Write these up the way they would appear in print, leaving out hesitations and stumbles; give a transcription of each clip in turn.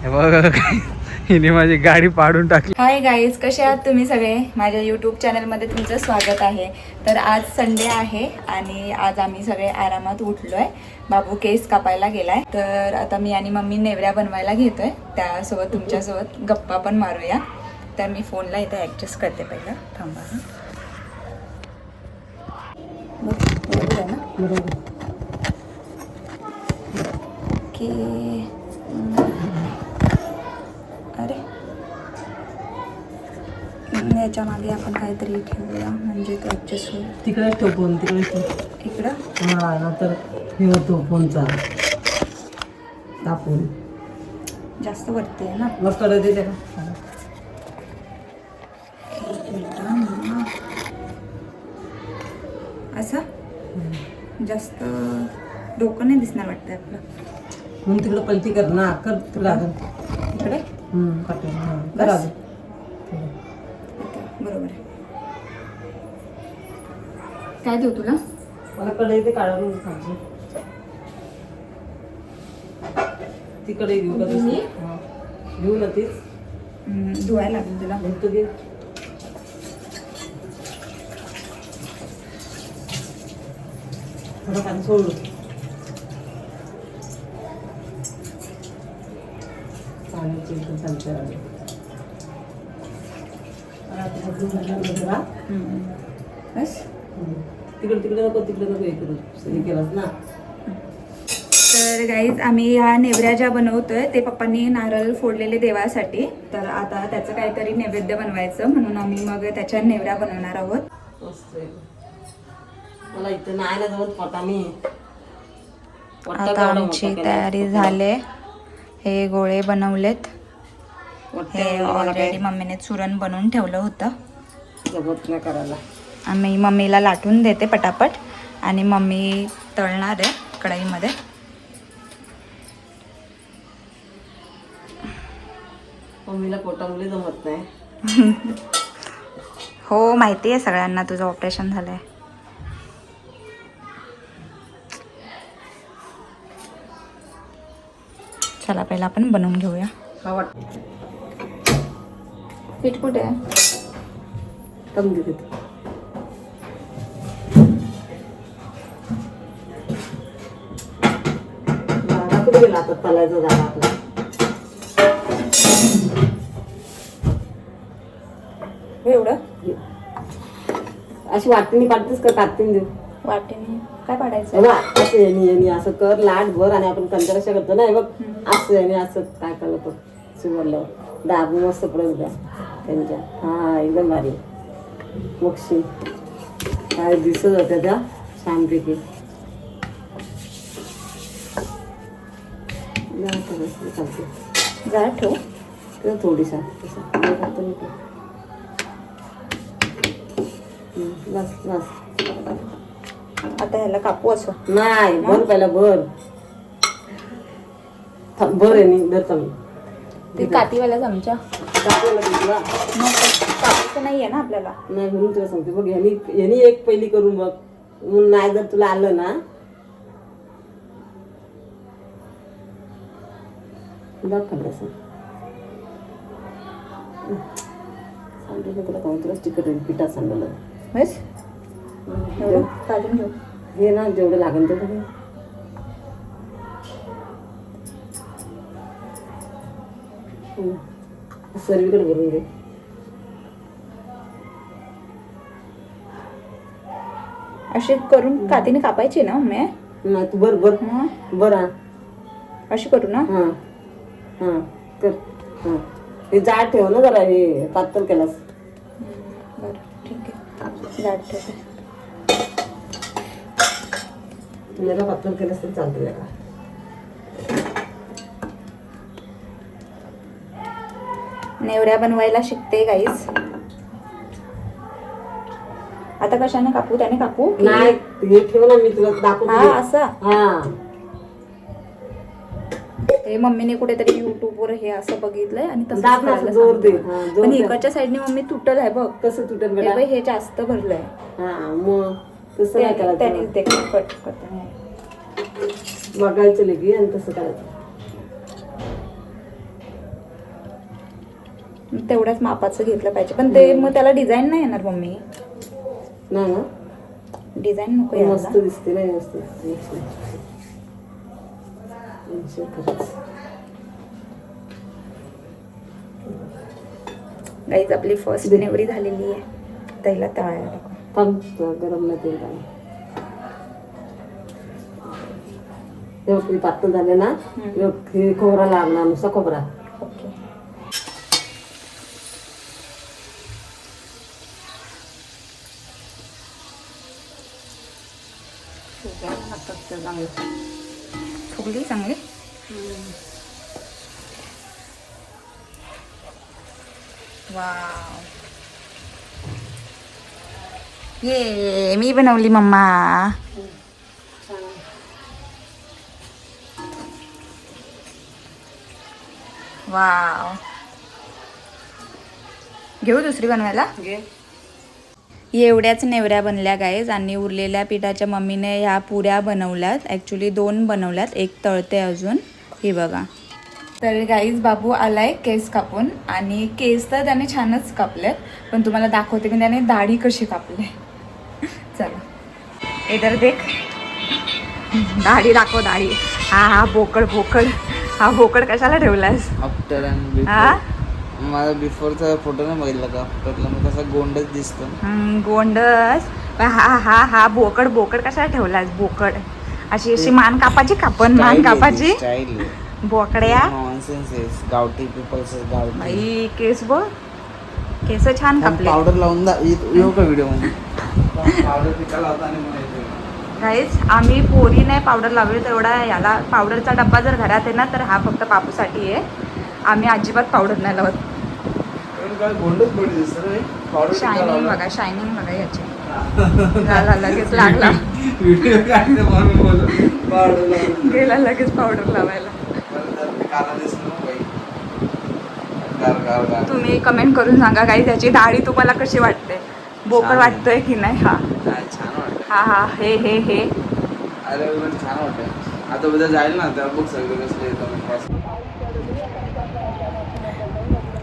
हे बघ हिने माझी गाडी पाडून टाकली. हाय गाईज, कसे आहात तुम्ही सगळे? माझ्या यूट्यूब चॅनलमध्ये तुमचं स्वागत आहे. तर आज संडे आहे आणि आज आम्ही सगळे आरामात उठलोय. बाबू केस कापायला गेलाय, तर आता मी आणि मम्मी नेवऱ्या बनवायला घेतोय. त्यासोबत तुमच्यासोबत गप्पा पण मारूया. तर मी फोनला इथे ॲडजस्ट करते पहिलं, थांबा. बरोबर आहे ना? बरोबर. की अरे याच्या मागे आपण काहीतरी ठेवूया म्हणजे ते ॲडजस्ट होईल. तिकडे ठेव फोन, तिकडे ठेव. इकडं हा नंतर हे होतो फोनचा तापून जास्त वरती आहे ना. मग कडे दे का असं जास्त डोकं नाही दिसणार वाटतं आपलं. मग तिकडे पलटी कर ना, कर तुला अजून इकडे काटून बस? कर अजून. बरोबर आहे. काय देऊ तुला? मला कडे ते काढून खायची. तिकडे घेऊ का तुझी? घेऊ ना तीच. धुवायला लागेल तुला. तू घे. थोडं पाणी सोडू. पाण्याची एकदम संचार आले. बस. तिकडे तिकडे नको, तिकडे नको, इकडे हे केलंस ना. तर गाईज, आम्ही ह्या नेवऱ्या ज्या बनवतोय ते पप्पांनी नारळ फोडलेले देवासाठी. तर आता त्याचं काहीतरी नैवेद्य बनवायचं म्हणून आम्ही मग त्याच्या नेवऱ्या बनवणार आहोत. मस्त आहे. मला इथं नाही ना जवळ पटा मी. आता आमची तयारी झाले. हे गोळे बनवलेत. हे ऑलरेडी मम्मीने चुरण बनवून ठेवलं होतं. जमत नाही करायला. आम्ही मम्मीला लाटून देते पटापट आणि मम्मी तळणार आहे कढईमध्ये. मम्मीला पोटामुळे जमत नाही. हो, माहिती आहे सगळ्यांना तुझं ऑपरेशन झालंय. चला पहिला आपण बनवून घेऊया. पीठ कुठे आहे? कमी देते. कुठे गेला आता तलायचा झाला आपला. एवढं अशी वाटणी पाडतेस का काटतीन देऊ? वाटेने काय पाडायचं? बघा असं यांनी असं कर लाट भर आणि आपण कंटाळा कशा करतो ना, बघ असं याने असं काय केलं तर सुवरल्यावर दाबू मस्त पडेल द्या त्यांच्या. हा एकदम भारी मोक्षी काय दिसत होत्या त्या छानपैकी. चालते जरा ठेव. तर थोडीसा बस बस. आता ह्याला कापू असं नाही भर पहिला भर. भर आहे नि धरता मी ते कातीवाला चमचा. कापायचं नाहीये ना आपल्याला. नाही म्हणून तुला सांगते बघ. यांनी एक पहिली करून बघ. म्हणून नाही जर तुला आलं ना दाखवलं असं सांगितलं तुला काय तुला चिकट पिठा सांगलं बस. एवढं काढून घेऊ. हे ना जेवढं लागेल तेवढं सर्वीकडे भरून घे. अशी करून कातीने कापायची ना मम्मी? नाही तू बर बर बरं अशी करू ना? हां हां कर. हां हे जाड ठेव ना जरा. हे पातळ केलास. बरं ठीक आहे, जाड ठेवते. तुला पातळ केलंस तरी चालतं का? नेवऱ्या बनवायला शिकते गाईस. आता कशाने कापू? त्याने कापू? नाही हे ठेव ना, मी तुला दाखवते. हा असं. हा हे मम्मीने कुठेतरी युट्यूब वर हे असं बघितलंय आणि तसं दाब ना, जोर दे. हा, जोर पण दे. इकडच्या साईडने मम्मी तुटल आहे बघ. कसं तुटेल हे बेटा? बघ, हे जास्त भरलंय. हा मग तसं नाही त्याने करायचं. ते कट करते. बघायचं लगी आणि तसं करायचं. तेवढ्याच मापाचं घेतलं पाहिजे. पण ते मग त्याला डिझाईन नाही येणार मम्मी. नाही ना, डिझाईन नको मस्त दिसते नाही व्यवस्थित. गाईज आपली फर्स्ट डिलिव्हरी झालेली आहे. त्याला तळायला टाकू. गरम नाही तेल काय तेव्हा पातळ झाले ना, खोबरा लागणार, नुसता खोबरा. ओके. फुगली चांगली. वाव, ये मी बनवली मम्मा. वाव, घेऊ दुसरी बनवायला. एवढ्याच नेवऱ्या बनल्या गाईज आणि उरलेल्या पिठाच्या मम्मीने ह्या पुऱ्या बनवल्यात. ॲक्च्युली 2 बनवल्यात, एक तळते अजून. हे बघा. तर गाईज बाबू आलाय केस कापून आणि केस तर त्याने छानच कापलेत, पण तुम्हाला दाखवते की त्याने दाढी कशी कापले. चला इधर देख, दाढी दाखव, दाढी. हा बोकड बोकड. हा बोकड कशाला ठेवलायस? आफ्टर अँड हा माझा बिफोरचा फोटो नाही बघितला का? आफ्टरला मग कसा गोंडच दिसतो. गोंडस. हा हा हा बोकड बोकड कशाला ठेवलायस? बोकड अशी अशी मान कापाची, कापण मान कापाची. स्टाईल बोकड्या. नॉनसेन्स इज गावठी पीपल्स गावठी. बाई केस बघ, केस छान कापले. पावडर लावून येऊ का व्हिडिओ मध्ये? पावडर पिका लावता आणि मग येतो. गाईज आम्ही पोरी नाही पावडर लावली, तेवढा याला पावडरचा डब्बा जर घरात आहे ना तर हा फक्त पापूसाठी आहे. आम्ही अजिबात पावडर नाही लावत. शायनिंग बघा, शायनिंग बघा याची. झाला लगेच लागला, गेला लगेच पावडर लावायला. तुम्ही कमेंट करून सांगा काही त्याची दाढी तुम्हाला कशी वाटते, बोकड वाटतोय की नाही. हा छान वाटतं. हा हा हे हे हे अरे छान वाटतं. आता उद्या जाईल ना त्या बुक सगळे कसले येतात.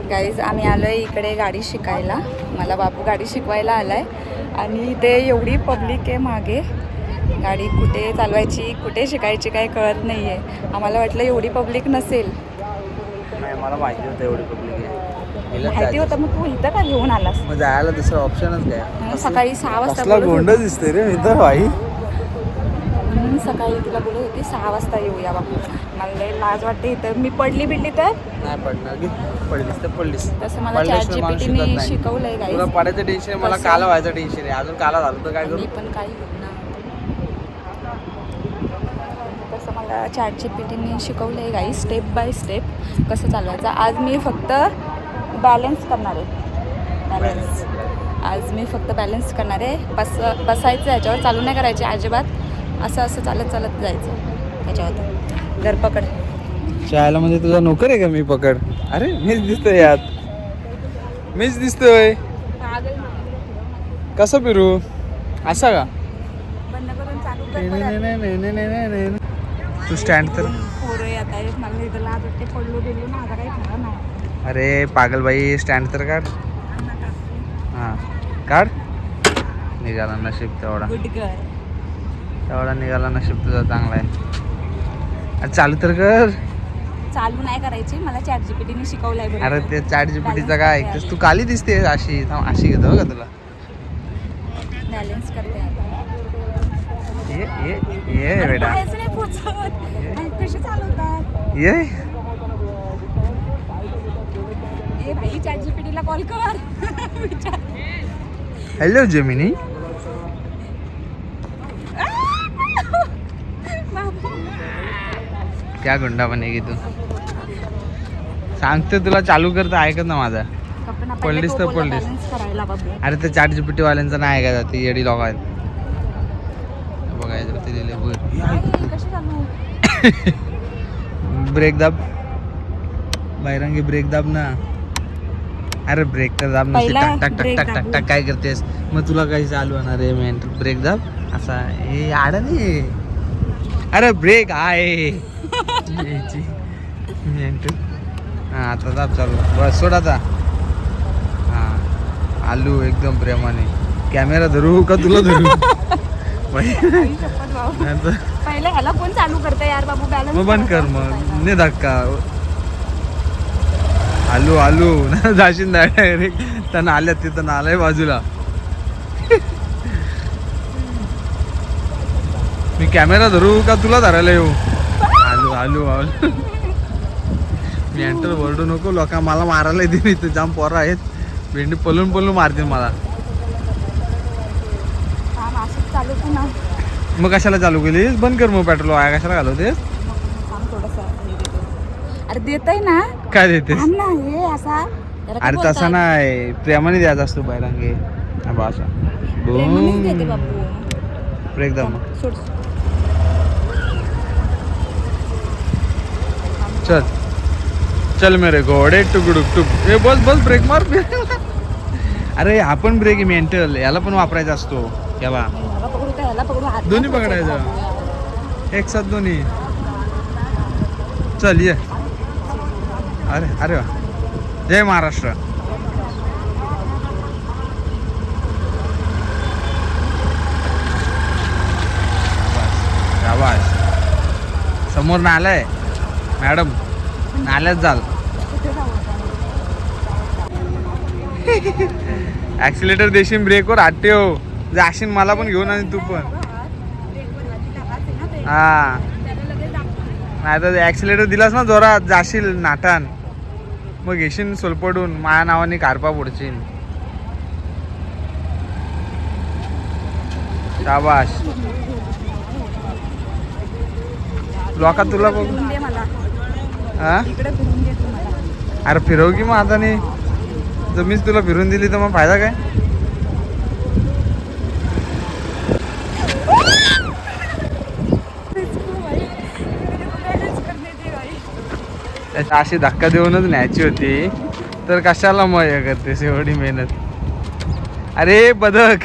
गाईज आम्ही आलोय इकडे गाडी शिकायला. मला बापू गाडी शिकवायला आलाय आणि ते एवढी पब्लिक आहे मागे. गाडी कुठे चालवायची कुठे शिकायची काही कळत नाही आहे. आम्हाला वाटलं एवढी पब्लिक नसेल. नाही मला माहिती होतं एवढी पब्लिक आहे. माहिती होतं मग तू इथं का घेऊन आलास? मग जायला दुसरं ऑप्शनच काय? सकाळी 6 वाजता कसला बोलत गोंड होती. दिसते रे मी तर भाई. म्हणून सकाळी तुला बोलत होती 6 वाजता येऊया बापू. मला लय लाज वाटते इथं. मी पडली तर नाही पडणार की, पडलीस तर पडलीस. तसं मला ChatGPT ने शिकवलंय गाईज. तुला पडायचं टेन्शन, मला काला व्हायचं टेन्शन आहे. अजून काला झालं तर काय करू? मी पण काही होत ना. तसं मला ChatGPT ने शिकवलंय गाईज, स्टेप बाय स्टेप कसं चालवायचं. आज मी फक्त बॅलन्स करणार आहे. बॅलन्स आज मी फक्त बॅलन्स करणार आहे. बसायचं याच्यावर, चालू नाही करायचे अजिबात. असं असं चालत चालत जायचं त्याच्यावर. जर पकड शाळेला म्हणजे तुझा नोकर आहे का मी पकड? अरे मीच दिसतोय यात, मीच दिसतोय. कसं फिरू असं का? बंद करून चालू कर. तू स्टँड तर. पोरं येत आहेत, मला इथं लाज वाटते. पडलो गेलो ना, आता काही खरं नाही. अरे पागलबाई स्टँड तर काढ. हां काढ. निघाला नशीब तेवढा, गुड गर्ल. तेवढा निघाला नशीब तुझा चांगला आहे. अरे चालू तर कर. चालू नाही करायची, मला ChatGPT ने शिकवलंय. अरे ते ChatGPTचं काय ऐकतेस तू? काली दिसते अशी. थांब अशी घेतो का तुला. बॅलन्स करते आता. ये बेटा काहीच नाही पोचत. कशी चालवतात? ये. ए भाई ChatGPT ला कॉल कर. Hello Gemini. क्या गुंडा बनेगी तू? सांगते तुला चालू करता ऐकत ना माझा. पडलीस तर पडलीस. अरे ते ChatGPT वाल्यांचं नाही ऐकायचं, ती येडी लोक आहेत. बघायचं ते दिले ब्रेक दाब बैरंगी, ब्रेक दाब ना. अरे ब्रेक तर दाब नसते. टक टक टक टक टक टक काय करतेस मग? तुला काही चालू होणार आहे मेन. ब्रेक दाब असा. हे आड नाही. अरे ब्रेक आहे. हा आता दाब चालू. बस सोड आता. आलू एकदम प्रेमाने. कॅमेरा धरू का तुला धरू? बाई, नाहीतर- पहिले ह्याला कोण चालू करते यार बाबू बॅलन्स मग बंद कर मग नाही धक्का. आलू आलू ना जाशील डायरेक्ट त्यांना आल्यात तिथं नालाय बाजूला. मी कॅमेरा धरू का तुला धरायला येऊ? आलू आलू आलू. मी एंटर वरडू नको, लोक मला मारायला येते. इथे जाम पोरं आहेत, भेंडी पलून पलून मारतील मला. काम असंच चालू तू ना. मग कशाला चालू केलीस? बंद कर मग पेट्रोल. वाया कशाला घालवतेस? काम थोडंसं हे देतो. अरे देतय ना काय देतेस? थांब ना हे असा त्याला काय अरे बोलतात? तसा नाही, प्रेमाने द्यायचा असतो बैरांगे. हा बा असा प्रेमानेच देते बूम. बाबू. ब्रेक दाब मग. सोड. चल चल मेरे घोडे टुकडुक टुक. ए बस बस ब्रेक मार. अरे आपण ब्रेक मेंटल याला पण वापरायचा असतो. या बा ह्याला पकडू का ह्याला पकडू? हात दोन्ही नाही पकडायचं. पकडायचं. एक साथ दोन्ही. चल ये. अरे अरे वा. जय महाराष्ट्र. शाबास. समोर नालाय मॅडम, नाल्यात जाल. ऍक्सिलेटर देशील ब्रेकवर हात ठेव. जाशील मला पण घेऊन आणि तू पण. हा नाही तर ऍक्सिलेटर दिलास ना जोरात जाशील नाटान. मग घेशील सोलपडून माझ्या नावाने कारपा पुढशील. शाबाश. लोका तुला बघ. फिरून दे मला. हा इकडे फिरून दे तू मला. अरे फिरव की मग आता नाही. जर मीच तुला फिरून दिली तर मग फायदा काय? अशी धक्का देऊनच न्यायची होती तर कशाला मग हे करतेस एवढी मेहनत? अरे बदक.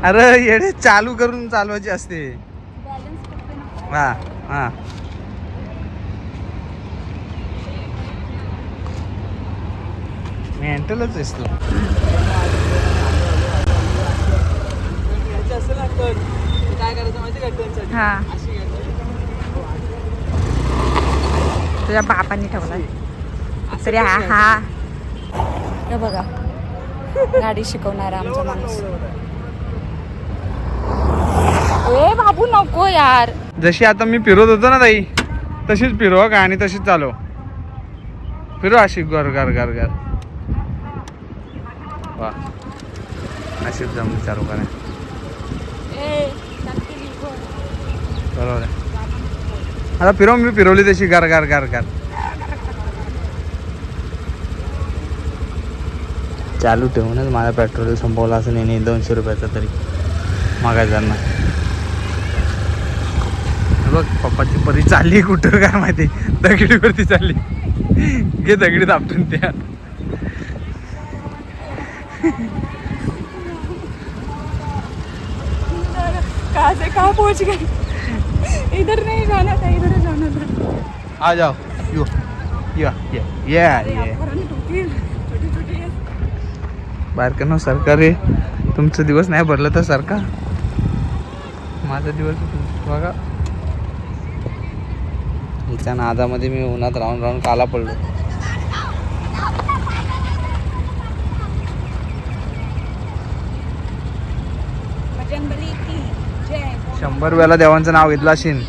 अरे येडे चालू करून चालवायची असते. हा हा मेंटलच आहेस तू. हा तुझ्या बापाने ठेवला तरी. हा हा हे बघा गाडी शिकवणारा आमचा माणूस. ए बाबू नको यार. जशी आता मी फिरवत होतो ना ताई तशीच फिरवा का आणि तशीच चालव. फिरव अशी गर गर गर गर. वा अशीच जम विचारू का नाही. बरोबर आहे. आता फिरव. मी फिरवली तशी गर गर गर गर. चालू ठेवूनच माझा पेट्रोल संपवला असं नाही 200 रुपयाचा तरी मागायचा. बघ पप्पाची परी चालली कुठं काय माहिती. दगडीवरती चालली. घे दगडीत आपटून त्या. कहाँ से कहाँ पहुंच गए? इधर नहीं जाना था, इधर जाना था. आ जाओ. यो या ये छोटी छोटी बारकांनो सरकार रे. तुमचा दिवस नाही भरलं तर सरकार माझा दिवस बघा. हिच्या नादामध्ये मी उन्हात राहून राहून काला पडलो. बजरंगबली की जय. 100 वेळा देवांचं नाव घेतलं असेल.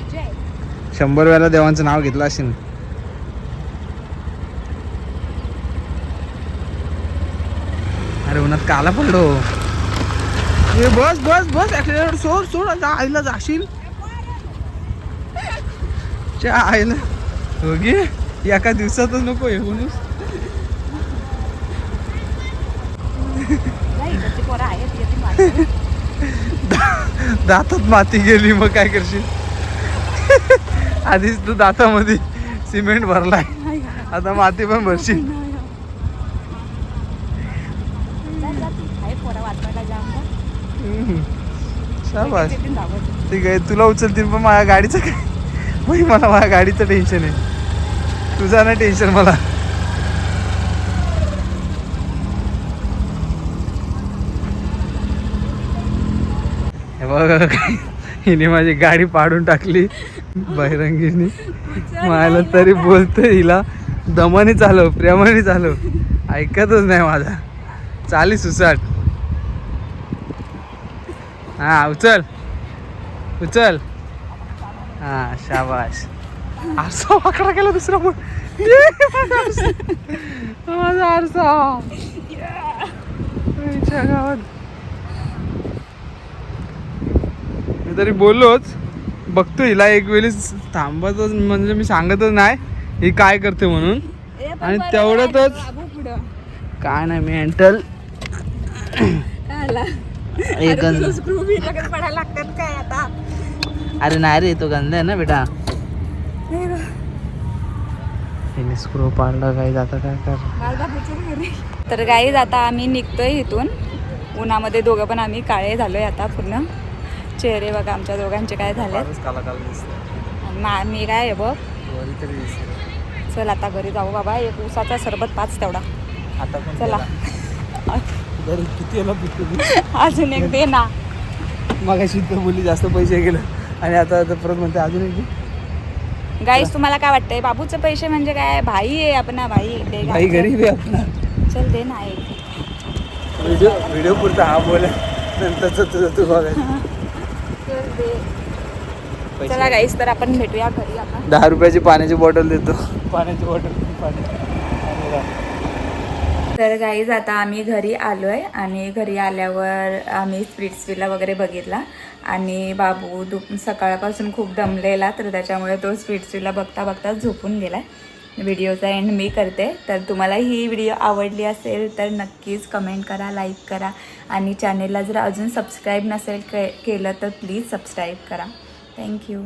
100 वेळा देवांचं नाव घेतलं असेल. अरे उन्हात काला पडलो. ए बस बस बस ऍक्सिलेटर सोड सोड. आता आईला जाशील. च्या आईला हो गे. एका दिवसातच नको हे म्हणून. दातात माती गेली मग काय करशील? आधीच तू दातामध्ये सिमेंट भरलाय आता माती पण भरशील. शाबास. ठीक आहे तुला उचलतील पण माझ्या गाडीचं काय? मला माझ्या गाडीचं टेन्शन आहे. तुझा नाही टेन्शन मला. हे बघ हिने माझी गाडी पाडून टाकली बहिरंगीने. मला तरी बोलतोय हिला दमाने चालव, प्रेमाने चालव, ऐकतच नाही माझा. चाली सुसाट. हा उचल उचल. हा शाबाश. आरसा वाकडा केला दुसरा पण. माझा आरसा गावात. मी तरी बोललोच, बघतो हिला एक वेळेस थांबतच, म्हणजे मी सांगतच नाही ही काय करते म्हणून. आणि तेवढ्यातच काय नाही मेंटल एक अरे नाही रे तो गंध आहे ना बेटा. हिने स्क्रू पाडला काही आता काय कर. तर गाईज आता आम्ही निघतोय इथून. उन्हामध्ये दोघं पण आम्ही काळे झालोय आता पूर्ण. चेहरे बघा आमच्या दोघांचे काय झाले. मी काय आहे बघ. चल आता घरी जाऊ बाबा. एक ऊसाचा सरबत पाच तेवढा. चला किती अजून एक दे ना. मगाशी तर बोलली जास्त पैसे गेले आणि आता परत म्हणते अजून एक. गाईस तुम्हाला काय वाटतंय बाबूचे पैसे म्हणजे काय. भाई आहे आपण भाई. दे भाई गरीब आहे आपला. चल दे ना एक. व्हिडिओ पुरता हा बोला नंतर तुझं तू बघायचं. चला गाईस तर आपण भेटूया घरी आता. 10 रुपयाची पाण्याची बॉटल देतो. पाण्याची बॉटल. तर गाईज आता आम्ही घरी आलोय आणि घरी आल्यावर आम्ही स्प्लिट्सविला वगैरे बघितला. आणि बाबू सकाळपासून खूप दमलेला, तर त्याच्यामुळे तो स्प्लिट्सविला बघता बघता झोपून गेलाय. व्हिडिओचा एंड मी करते. तर तुम्हाला ही व्हिडिओ आवडली असेल तर नक्कीच कमेंट करा, लाईक करा आणि चॅनेलला जर अजून सबस्क्राईब नसेल केलं तर प्लीज सबस्क्राईब करा. थँक्यू.